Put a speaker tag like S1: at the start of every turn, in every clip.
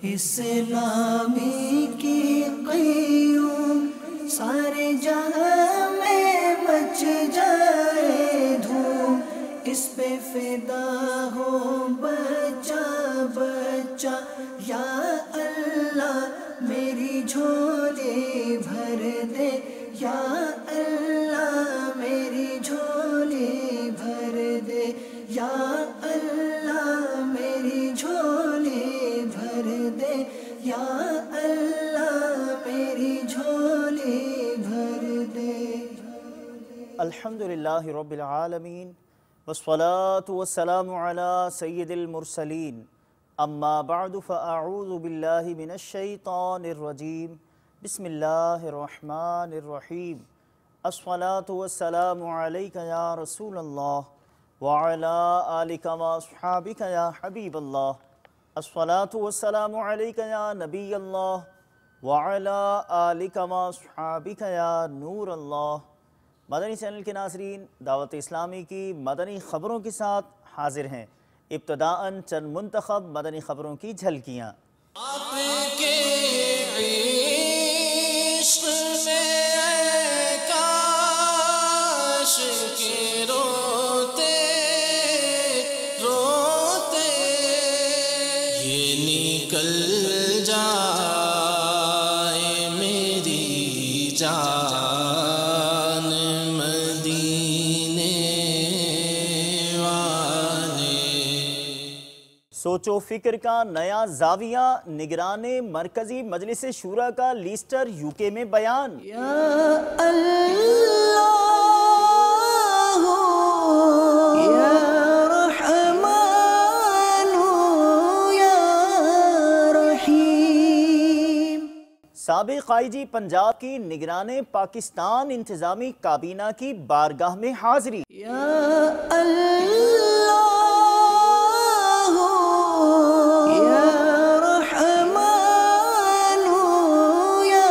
S1: اسلامی کی قیوم سارے جہاں میں مچ جائے دھوم، اس پہ فدا ہو بچہ بچہ، یا اللہ میری جھولی بھر دے، یا اللہ میری جھولی بھر دے، یا اللہ میری جھولی بھر دے، یا اللہ میری جھولی بھر دے۔
S2: الحمدللہ رب العالمین والصلاة والسلام علی سید المرسلین، اما بعد فاعوذ باللہ من الشیطان الرجیم، بسم اللہ الرحمن الرحیم۔ الصلاة والسلام علیک یا رسول اللہ وعلی آلک واصحابک یا حبیب اللہ، الصلاة والسلام علیک یا نبی اللہ وعلی آلک واصحابک یا نور اللہ۔ مدنی چینل کے ناظرین، دعوت اسلامی کی مدنی خبروں کے ساتھ حاضر ہیں۔ ابتداءً چند منتخب مدنی خبروں کی جھلکیاں۔
S1: آپ کے عشق میں کاش کے روتے روتے یہ نکل جائے میری جان مدینے والے۔
S2: سوچ و فکر کا نیا زاویہ، نگران مرکزی مجلس شورا کا لیسٹر یوکے میں بیان۔
S1: یا اللہ یا رحمان یا رحیم۔
S2: سابق آئی جی پنجاب کی نگران پاکستان انتظامی کابینہ کی بارگاہ میں حاضری۔
S1: یا اللہ یا رحمان یا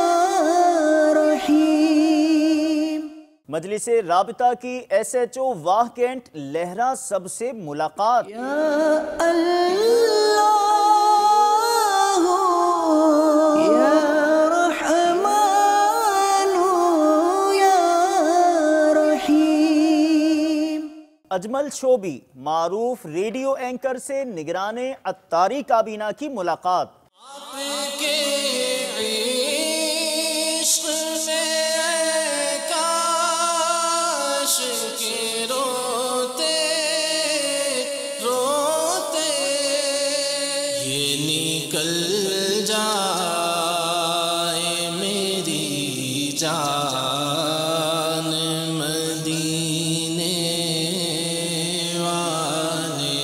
S1: رحیم۔
S2: مجلس رابطہ کی ایس ایچ او واہ کینٹ لہرا سب سے ملاقات۔
S1: یا اللہ یا رحمان یا رحیم۔
S2: اجمل شوبی معروف ریڈیو اینکر سے نگران عطاری کابینہ کی ملاقات۔
S1: آپ کے عشق میں کاش کے روتے روتے یہ نکل جائے میری جان مدینے والے۔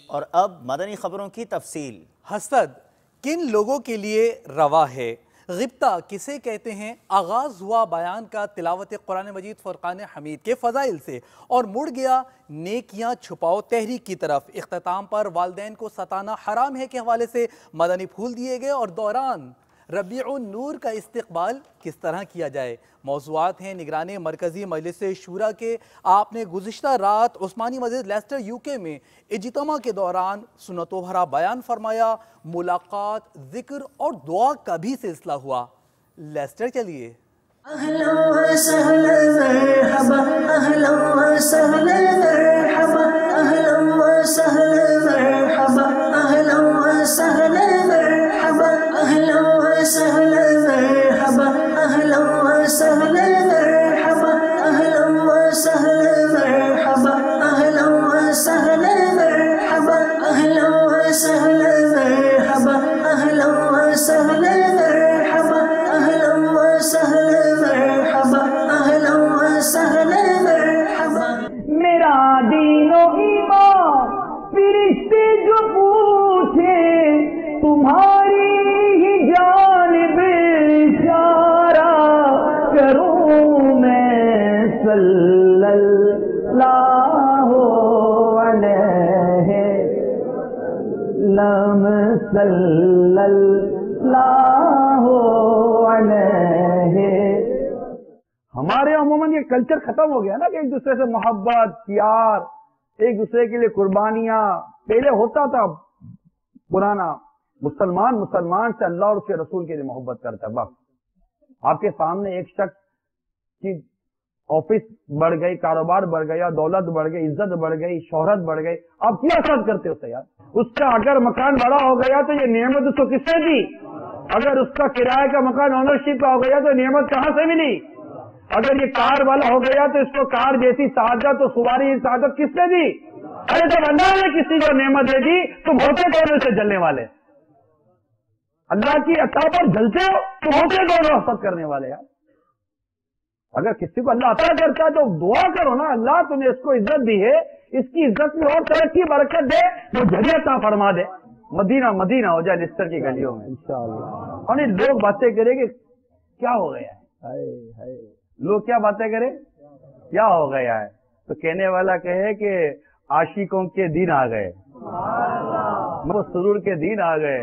S2: اور اب مدنی خبروں کی تفصیل۔
S3: حسد کن لوگوں کے لیے روا ہے؟ غبطہ کسے کہتے ہیں؟ آغاز ہوا بیان کا تلاوت قرآن مجید فرقان حمید کے فضائل سے اور مڑ گیا نیکیاں چھپاؤ تحریک کی طرف۔ اختتام پر والدین کو ستانا حرام ہے کے حوالے سے مدنی پھول دیے گئے اور دوران ربیع النور کا استقبال کس طرح کیا جائے، موضوعات ہیں نگران مرکزی مجلس شورا کے۔ آپ نے گزشتہ رات عثمانی مسجد لیسٹر یوکے میں اجتماع کے دوران سنتوں بھرا بیان فرمایا۔ ملاقات، ذکر اور دعا کا بھی سلسلہ ہوا۔ لیسٹر چلیے۔
S1: اہلا و سہلا مرحبا، اہلا و سہلا مرحبا، اہلا و سہلا مرحبا، اہلا و سہلا مرحبا، اہلا و سہلا مرحبا، اہلا و سہلا مرحبا، اہلا و سہلا مرحبا، اہلا و سہلا مرحبا، اہلا و سہلا مرحبا، اہلا و سہلا مرحبا، اہلا و سہلا مرحبا، اہلا و سہلا مرحبا۔
S4: میرا دین و ایمان فرشتے جو پوچھے تمہاری ہی جانب اشارہ کروں میں، صلی اللہ علیہ وسلم، صلی اللہ علیہ۔ ہمارے عموماً یہ کلچر ختم ہو گیا نا کہ ایک دوسرے سے محبت، پیار، ایک دوسرے کے لیے قربانیاں پہلے ہوتا تھا پرانا، مسلمان سے اللہ اور اس کے رسول کے لیے محبت کرتا ہے. بس آپ کے سامنے ایک شخص کی آفس بڑھ گئی، کاروبار بڑھ گیا، دولت بڑھ گئی، عزت بڑھ گئی، شہرت بڑھ گئی، آپ کیا حسد کرتے ہو اسے یار؟ اس کا اگر مکان بڑا ہو گیا تو یہ نعمت اس کو کس سے دی؟ اگر اس کا کرایہ کا مکان آنرشپ کا ہو گیا تو نعمت کہاں سے ملی؟ اگر یہ کار والا ہو گیا تو اس کو کار جیسی سعادت اور سواری سعادت کس نے دی؟ ارے جب اللہ نے کسی کو نعمت دے دی تم ہوتے کون سے جلنے والے؟ اللہ کی عطا پر جلتے ہو تو ہوتے کون حسد کرنے والے یار؟ اگر کسی کو اللہ عطا کرتا ہے تو دعا کرو نا، اللہ تم نے اس کو عزت دی ہے، اس کی عزت میں اور ترقی برکت دے، وہ جگہ عطا فرما دے، مدینہ مدینہ ہو جائے لسٹر کی گلیوں میں انشاءاللہ. اور لوگ باتیں کریں کہ کیا ہو گیا ہے، لوگ کیا باتیں کریں کیا ہو گیا ہے، تو کہنے والا کہے کہ عاشقوں کے دن آ گئے، وہ سرور کے دن آ گئے،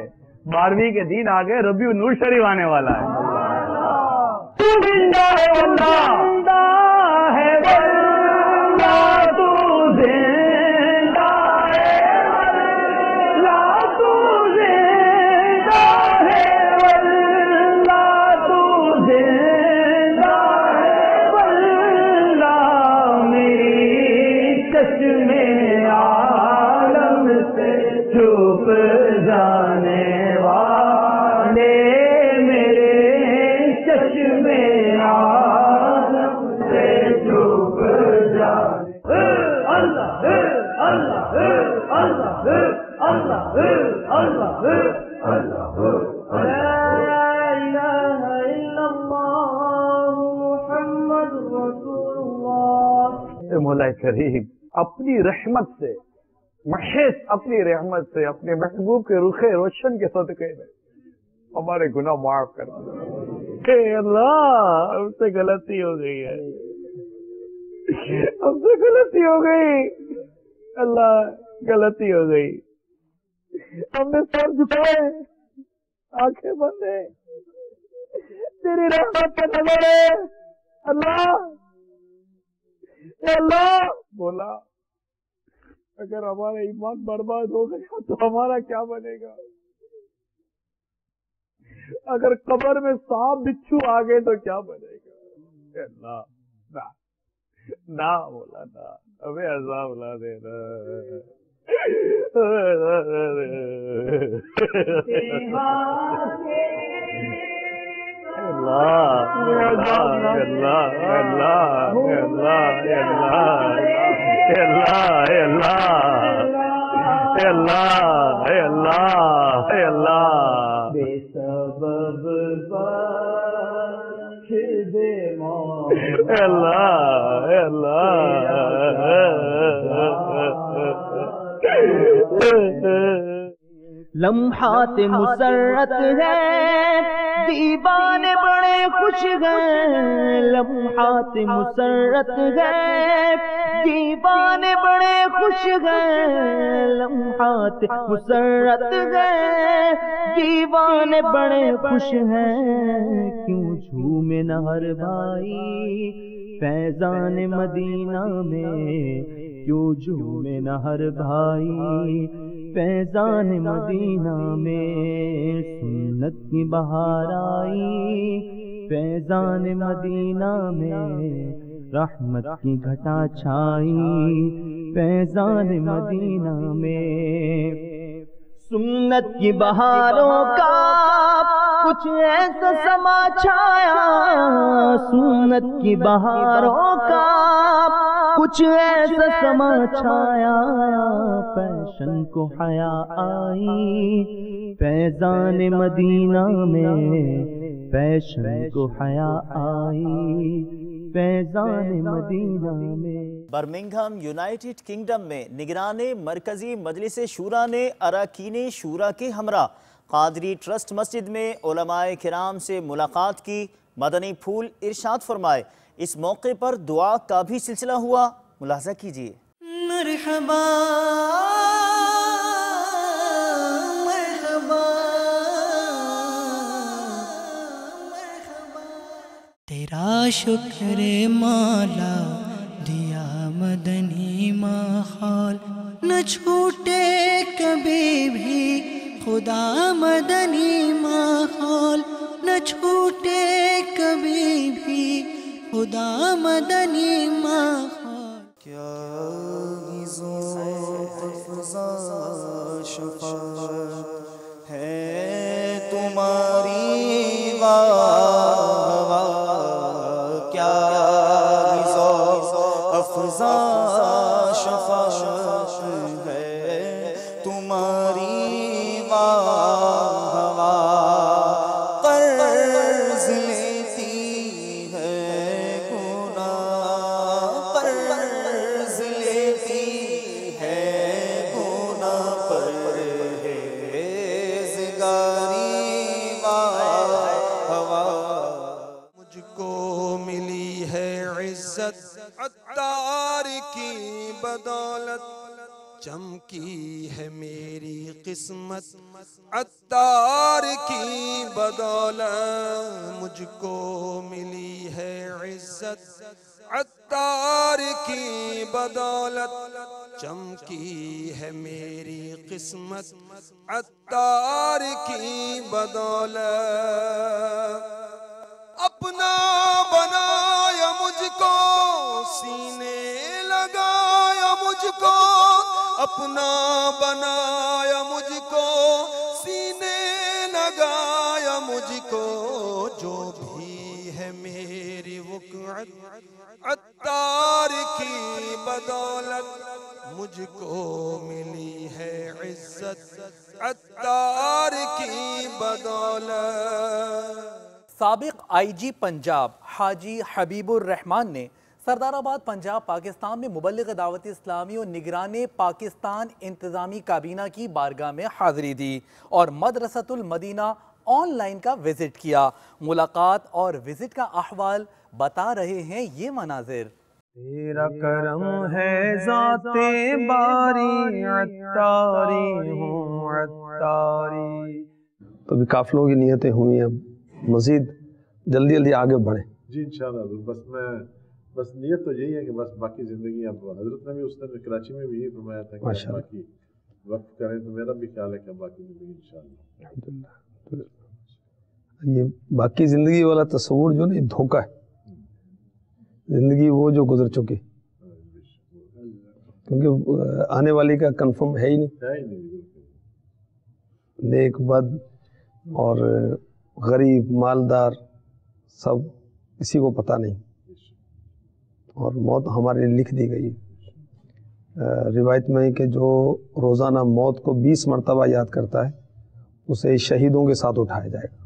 S4: 12ویں کے دن آ گئے، ربیع النور شریف آنے والا ہے. تو زندہ ہے واللہ ہے واللہ، تو زندہ ہے واللہ، تو زندہ ہے واللہ، تو زندہ ہے واللہ، میری چشمے عالم سے چھپ جانے والے، مولا کریم اپنی رحمت سے، محض اپنی رحمت سے، اپنے محبوب کے رخ روشن کے صدقے میں ہمارے گناہ معاف کر دے. اے اللہ ہم سے غلطی ہو گئی ہے، ہم سے غلطی ہو گئی، اللہ غلطی ہو گئی، ہم نے سر جھکائے، آنکھیں بند ہے، تیری رحمت کا نظر ہے اللہ. اے اللہ بولا اگر ہمارا ایمان برباد ہو گیا تو ہمارا کیا بنے گا؟ اگر قبر میں سانپ بچھو آ گئے تو کیا بنے گا؟ اے اللہ نہ بولا نہ، ہمیں عذاب نہ دینا.
S1: لمحات مسرت ہے دیوانے بڑے خوش ہیں، لمحات مسرت ہے دیوانے بڑے خوش ہیں، لمحات مسرت ہے دیوانے بڑے خوش ہیں. کیوں جھومے نہ ہر بھائی فیضان مدینہ میں، کیوں جھومے نہ ہر بھائی فیضان مدینہ میں. سنت کی بہار آئی فیضان مدینہ میں، رحمت کی گھٹا چھائی فیضان مدینہ میں. سنت کی بہاروں کا کچھ ایسا سما چھایا، سنت کی بہاروں کا کچھ ایسا سما چھایا، فیشن کو حیا آئی فیضان مدینہ میں، فیشن کو حیا آئی فیضان مدینہ میں.
S2: برمنگھم یونائٹڈ کنگڈم میں نگران مرکزی مجلس شورا نے اراکین شورا کے ہمراہ قادری ٹرسٹ مسجد میں علماء کرام سے ملاقات کی، مدنی پھول ارشاد فرمائے. اس موقع پر دعا کا بھی سلسلہ ہوا، ملاحظہ کیجیے.
S1: مرحبا مرحبا تیرا شکر مولا، دیا مدنی ماحول، نہ چھوٹے کبھی بھی خدا مدنی ماحول نہ چھوٹے کبھی بھی، خدا مدنی ماحول.
S2: کیا ذوق افزا شفاعت ہے تمہاری واہ واہ، کیا ذوق افزا شفاعت ہے تمہاری واہ واہ، قرض لیتی ہے گناہ، قرض لیتی ہے گناہ، پرہیزگاری واہ واہ.
S5: مجھ کو ملی ہے عزت عطار کی بدولت، چمکی ہے میری قسمت عطار کی بدولت. مجھ کو ملی ہے عزت عطار کی بدولت، چمکی ہے میری قسمت عطار کی بدولت. اپنا بنایا مجھ کو سینے لگایا مجھ کو، اپنا بنایا مجھ کو سینے لگایا مجھ کو، جو بھی ہے میری وقعت عطار کی بدولت. مجھ کو ملی ہے عزت عطار کی بدولت.
S3: سابق آئی جی پنجاب حاجی حبیب الرحمان نے سردار آباد پنجاب پاکستان میں مبلغ دعوت اسلامی اور نگران پاکستان انتظامی کابینہ کی بارگاہ میں حاضری دی اور مدرسۃ المدینہ آن لائن کا وزٹ کیا. ملاقات اور وزٹ کا احوال بتا رہے ہیں یہ مناظر.
S6: تیرا کرم ہے ذات باری عطاری ہوں عطاری.
S7: تو بھی قافلوں کی نیتیں ہوئی ہیں، مزید جلدی جلدی آگے بڑھیں.
S8: جی انشاءاللہ. بس نیت تو یہی ہے کہ بس باقی زندگی اب حضرت نے بھی اس نے کراچی میں بھی یہی فرمایا تھا کہ باقی وقت کریں، تو میرا بھی خیال ہے کہ باقی زندگی انشاءاللہ.
S7: یہ باقی زندگی والا تصور جو نا یہ دھوکہ ہے. زندگی وہ جو گزر چکی، کیونکہ آنے والی کا کنفرم ہے ہی نہیں. نیک بد اور غریب مالدار سب کسی کو پتہ نہیں، اور موت ہمارے لیے لکھ دی گئی. روایت میں ہے کہ جو روزانہ موت کو 20 مرتبہ یاد کرتا ہے اسے شہیدوں کے ساتھ اٹھایا جائے گا.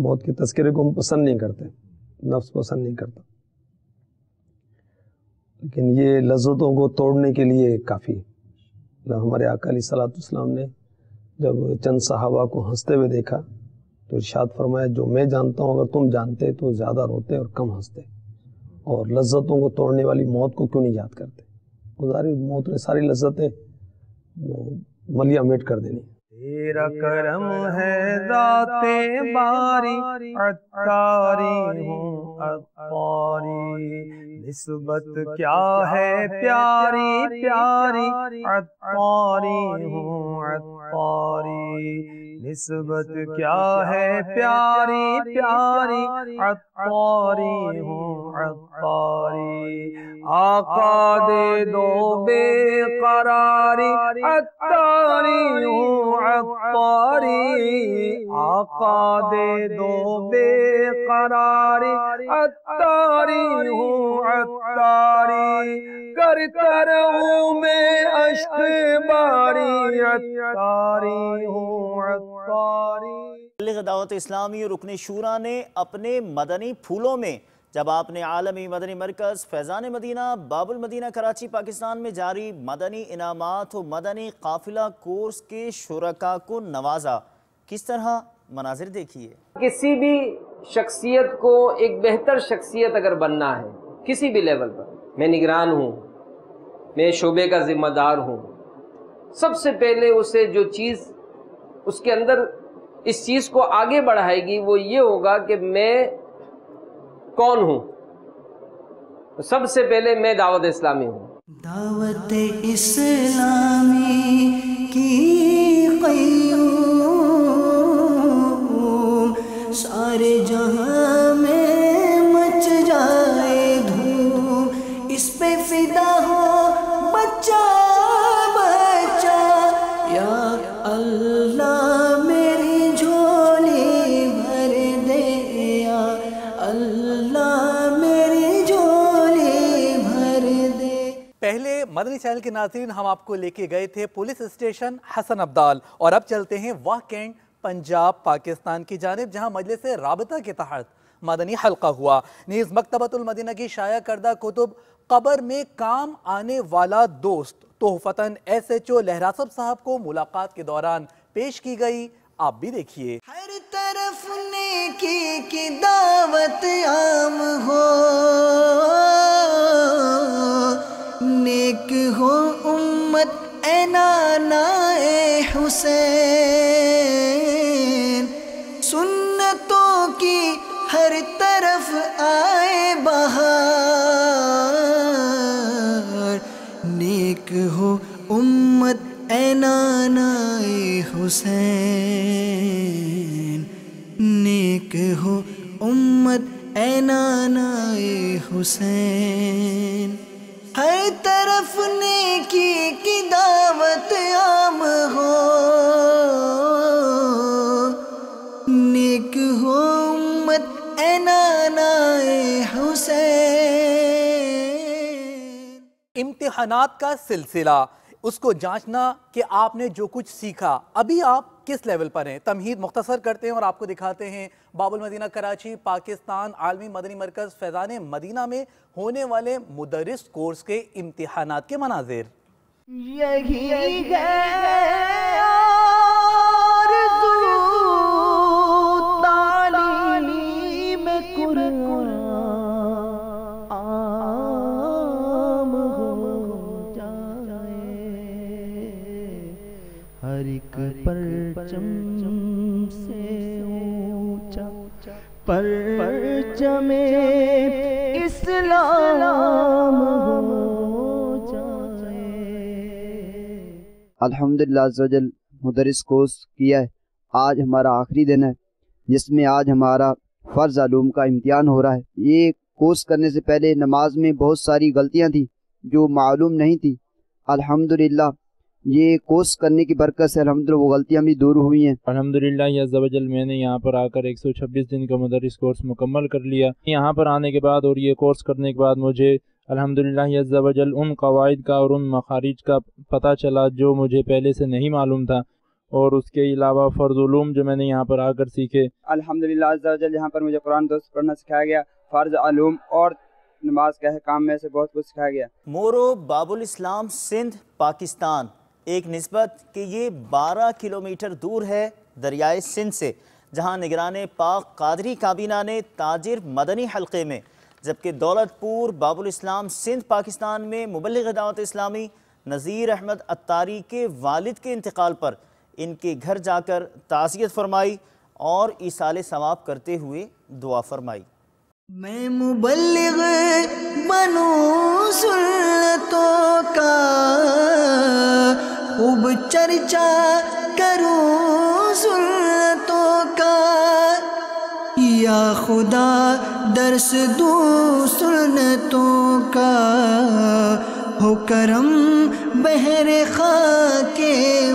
S7: موت کے تذکرے کو ہم پسند نہیں کرتے، نفس پسند نہیں کرتا، لیکن یہ لذتوں کو توڑنے کے لیے کافی ہے. ہمارے آقا علیہ الصلوۃ والسلام نے جب چند صحابہ کو ہنستے ہوئے دیکھا تو ارشاد فرمایا جو میں جانتا ہوں اگر تم جانتے تو زیادہ روتے اور کم ہنستے، اور لذتوں کو توڑنے والی موت کو کیوں نہیں یاد کرتے. موت نے ساری لذتیں ملیا میٹ کر دینی.
S6: تیرا کرم ہے ذات باری عطاری ہوں عطاری. نسبت کیا ہے پیاری پیاری عطاری ہوں عطاری. نسبت کیا ہے پیاری پیاری عطاری ہوں عطاری. آقا دے دو بے قراری عطاری ہوں عطاری. آقا دے دو بے قراری عطاری ہوں عطاری. کرتا رہوں میں اشک باری عطاری ہوں عطاری.
S2: مبلغ دعوت اسلامی اور رکن شورا نے اپنے مدنی پھولوں میں جب آپ نے عالمی مدنی مرکز فیضان مدینہ باب المدینہ کراچی پاکستان میں جاری مدنی انعامات و مدنی قافلہ کورس کے شرکاء کو نوازا. کس طرح مناظر دیکھیے.
S9: کسی بھی شخصیت کو ایک بہتر شخصیت اگر بننا ہے کسی بھی لیول پر، میں نگران ہوں، میں شعبے کا ذمہ دار ہوں، سب سے پہلے اسے جو چیز اس کے اندر اس چیز کو آگے بڑھائے گی وہ یہ ہوگا کہ میں کون ہوں. سب سے پہلے میں دعوت اسلامی ہوں.
S1: دعوت اسلامی کی قیوم، سارے جہاں میں مچ جائے دھوم، اس پہ فدا ہو بچہ بچہ، یا اللہ میری جھولی بھر دے، یا اللہ میری جھولی بھر دے۔
S3: پہلے مدنی چینل کے ناظرین ہم آپ کو لے کے گئے تھے پولیس اسٹیشن حسن عبدال، اور اب چلتے ہیں واہ کینٹ پنجاب پاکستان کی جانب، جہاں مجلس رابطہ کے تحت مدنی حلقہ ہوا۔ نیز مکتبۃ المدینہ کی شائع کردہ کتب قبر میں کام آنے والا دوست تحفتاً SHO لہراسب صاحب کو ملاقات کے دوران پیش کی گئی، آپ بھی دیکھیے۔
S1: ہر طرف نیکی کی دعوت عام ہو، نیک ہو امت اے نانا اے حسین، سنتوں کی ہر طرف آئے بہار، نیک ہو امت اے نانا اے حسین، نیک ہو امت اے نانا اے حسین، ہر طرف نیکی کی دعوت عام ہو، نیک ہو امت اے نانا اے حسین۔
S3: امتحانات کا سلسلہ، اس کو جانچنا کہ آپ نے جو کچھ سیکھا ابھی آپ کس لیول پر ہیں۔ تمہید مختصر کرتے ہیں اور آپ کو دکھاتے ہیں باب المدینہ کراچی پاکستان عالمی مدنی مرکز فیضان مدینہ میں ہونے والے مدرس کورس کے امتحانات کے مناظر۔
S1: یہی ہے آرزو تعلیم قرآن عام ہو جائے، ہر ایک پرچم سے اونچا پرچم اسلام ہو جائے۔
S10: الحمدللہ عزوجل مدرس کورس کیا ہے، آج ہمارا آخری دن ہے جس میں آج ہمارا فرض علوم کا امتحان ہو رہا ہے۔ یہ کورس کرنے سے پہلے نماز میں بہت ساری غلطیاں تھیں جو معلوم نہیں تھی، الحمدللہ یہ کورس کرنے کی برکت سے الحمدللہ وہ غلطیاں بھی دور ہوئی ہیں۔
S11: الحمدللہ عزوجل میں نے یہاں پر آ کر 126 دن کا مدرس کورس مکمل کر لیا۔ یہاں پر آنے کے بعد اور یہ کورس کرنے کے بعد مجھے الحمدللہ عزوجل ان قواعد کا اور ان مخارج کا پتہ چلا جو مجھے پہلے سے نہیں معلوم تھا، اور اس کے علاوہ فرض علوم جو میں نے یہاں پر آ کر سیکھے۔
S10: الحمدللہ عزوجل یہاں پر مجھے قرآن درست پڑھنا سکھایا گیا، فرض علوم اور نماز کے احکام میں سے بہت کچھ سکھایا گیا۔
S2: مورو باب الاسلام سندھ پاکستان ایک نسبت کہ یہ 12 کلومیٹر دور ہے دریائے سندھ سے، جہاں نگران پاک قادری کابینہ نے تاجر مدنی حلقے میں، جبکہ دولت پور باب الاسلام سندھ پاکستان میں مبلغ دعوت اسلامی نذیر احمد عطاری کے والد کے انتقال پر ان کے گھر جا کر تعزیت فرمائی اور ایصال ثواب کرتے ہوئے دعا فرمائی۔
S1: میں مبلغ بنوں سنتوں کا، خوب چرچا کروں سنتوں کا، یا خدا درس دوں سنتوں کا، ہو کرم بحر خاک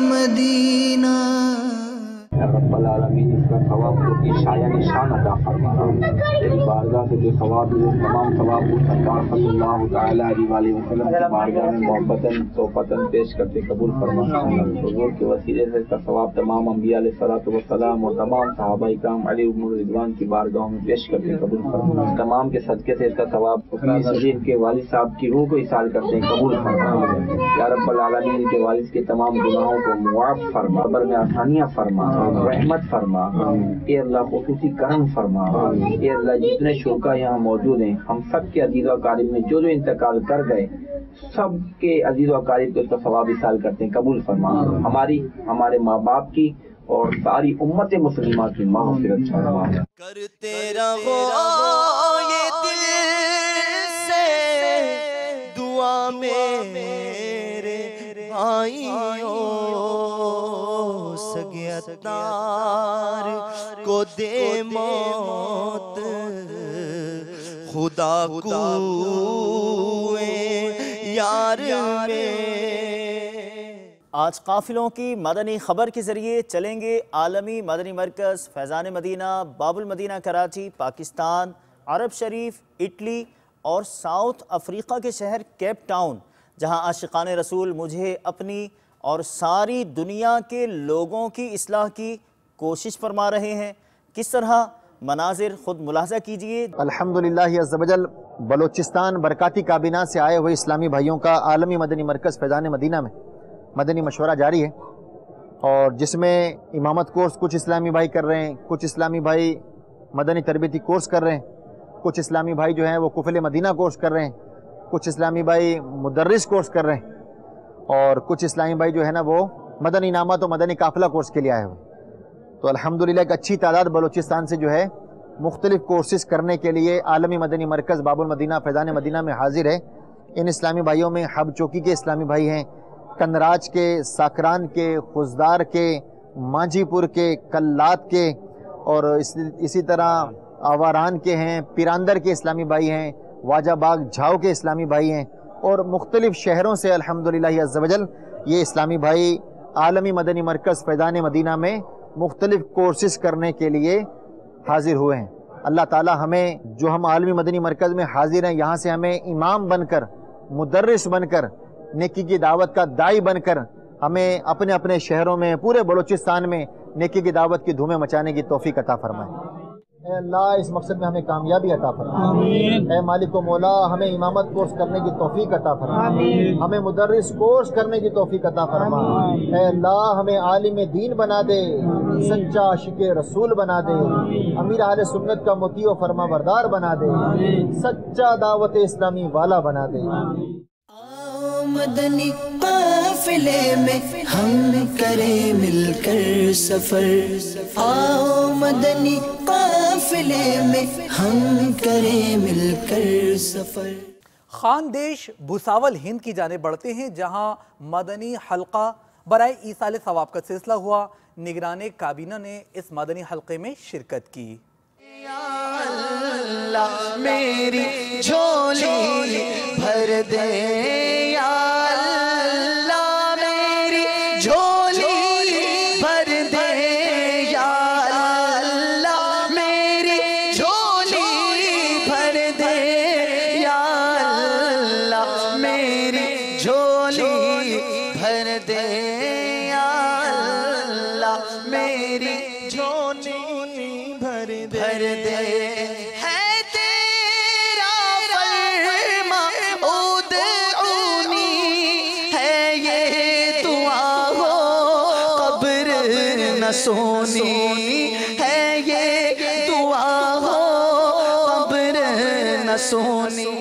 S1: مدینہ۔
S12: رب العالمین اس کا ثواب کو کی شایع نشان عطا فرما، تیری بارگاہ سے جو ثواب ہے تمام ثواب کو سرکار صلی اللہ تعالیٰ علیہ وسلم کی بارگاہ میں محبتاً توفتاً پیش کرتے قبول فرما۔ حضور کے وسیلے سے اس کا ثواب تمام انبیاء علیہ الصلوۃ والسلام اور تمام صحابہ کرام علیہم رضوان کی بارگاہوں میں پیش کرتے قبول فرما۔ تمام کے صدقے سے اس کا ثواب عظیم کے والد صاحب کی روح کو اصال کرتے قبول فرما۔ یا رب العالمین کے والد کے تمام گناہوں کو معاف فرما، قبر میں آسانیاں فرما، رحمت فرما، اے اللہ خصوصی کرم فرما، اے اللہ جتنے شرکا یہاں موجود ہیں ہم سب کے عزیز و اقارب میں جو انتقال کر گئے سب کے عزیز و اقارب کو اس کا ثواب اصال کرتے ہیں قبول فرما، ہماری ہمارے ماں باپ کی اور ساری امت مسلمہ کی مغفرت فرما۔
S1: کرتے رہو یہ دل سے دعا میرے بھائیوں اتار کو دے موت خدا کوئے یار میں۔
S2: آج قافلوں کی مدنی خبر کے ذریعے چلیں گے عالمی مدنی مرکز فیضان مدینہ باب المدینہ کراچی، پاکستان، عرب شریف، اٹلی اور ساؤتھ افریقہ کے شہر کیپ ٹاؤن، جہاں عاشقان رسول مجھے اپنی اور ساری دنیا کے لوگوں کی اصلاح کی کوشش فرما رہے ہیں۔ کس طرح مناظر خود ملاحظہ کیجئے۔
S13: الحمدللہ عز و جل بلوچستان برکاتی کابینہ سے آئے ہوئے اسلامی بھائیوں کا عالمی مدنی مرکز فیضان مدینہ میں مدنی مشورہ جاری ہے، اور جس میں امامت کورس کچھ اسلامی بھائی کر رہے ہیں، کچھ اسلامی بھائی مدنی تربیتی کورس کر رہے ہیں، کچھ اسلامی بھائی جو ہیں وہ کفل مدینہ کورس کر رہے ہیں، کچھ اسلامی بھائی مدرس کورس کر رہے ہیں، اور کچھ اسلامی بھائی جو ہے نا وہ مدنی انعامات و مدنی قافلہ کورس کے لیے آئے ہوئے۔ تو الحمدللہ ایک اچھی تعداد بلوچستان سے جو ہے مختلف کورسز کرنے کے لیے عالمی مدنی مرکز باب المدینہ فیضان مدینہ میں حاضر ہے۔ ان اسلامی بھائیوں میں حب چوکی کے اسلامی بھائی ہیں، کنراج کے، ساکران کے، خزدار کے، مانجھی پور کے، کلات کے، اور اسی طرح آواران کے ہیں، پیراندر کے اسلامی بھائی ہیں، واجہ باغ جھاؤ کے اسلامی بھائی ہیں، اور مختلف شہروں سے الحمدللہ عز و جل یہ اسلامی بھائی عالمی مدنی مرکز فیضان مدینہ میں مختلف کورسز کرنے کے لیے حاضر ہوئے ہیں۔ اللہ تعالی ہمیں جو ہم عالمی مدنی مرکز میں حاضر ہیں یہاں سے ہمیں امام بن کر، مدرس بن کر، نیکی کی دعوت کا داعی بن کر ہمیں اپنے اپنے شہروں میں پورے بلوچستان میں نیکی کی دعوت کی دھومیں مچانے کی توفیق عطا فرمائے۔ اے اللہ اس مقصد میں ہمیں کامیابی عطا فرما، اے مالک و مولا ہمیں امامت کورس کرنے کی توفیق عطا فرما، ہمیں مدرس کورس کرنے کی توفیق عطا فرما، اے اللہ ہمیں عالم دین بنا دے، سچا عاشق رسول بنا دے، امیر اہل سنت کا مطیع و فرما بردار بنا دے، سچا دعوت اسلامی والا بنا دے۔
S1: مدنی قافلے میں ہم کریں مل کر سفر، آؤ مدنی قافلے میں ہم کریں مل کر سفر۔
S3: خاندیش بھساول ہند کی جانب بڑھتے ہیں، جہاں مدنی حلقہ برائے ایصال ثواب کا سلسلہ ہوا۔ نگران کابینہ نے اس مدنی حلقے میں شرکت کی۔
S1: یا اللہ میری جھولی بھر دے، یا اللہ میری جھولی بھر دے، یا اللہ میری جھولی بھر دے، یا اللہ میری جھولی بھر دے، یا اللہ میری جھولی بھر دے، ہے تیرا فرما ادعونی، ہے یہ دعا ہو قبر نہ سونی، ہے یہ دعا ہو قبر نہ سونی۔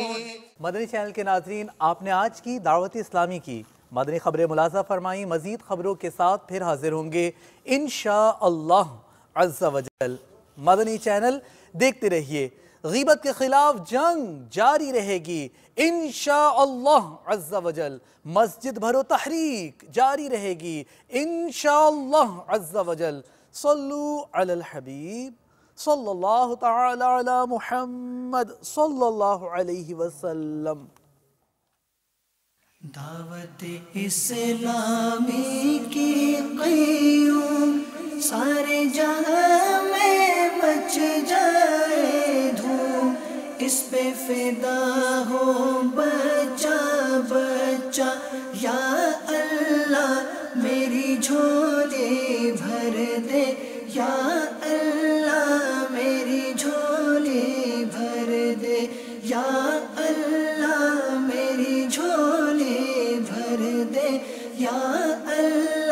S3: مدنی چینل کے ناظرین، آپ نے آج کی دعوت اسلامی کی مدنی خبریں ملاحظہ فرمائیں۔ مزید خبروں کے ساتھ پھر حاضر ہوں گے انشاءاللہ عز و جل۔ مدنی چینل دیکھتے رہیے، غیبت کے خلاف جنگ جاری رہے گی انشاءاللہ عز و جل۔ مسجد بھرو تحریک جاری رہے گی انشاءاللہ عز و جل۔ صلو علی الحبیب صلی اللہ تعالی علی محمد صلی اللہ علیہ وسلم۔
S1: دعوت اسلامی کی قیوم سارے جہاں میں مچ جائے دھوم، اس پہ فدا ہو بچہ بچہ، یا اللہ میری جھولی بھر دے، یا اللہ میری جھولی بھر دے، یا اللہ میری جھولی بھر دے، یا اللہ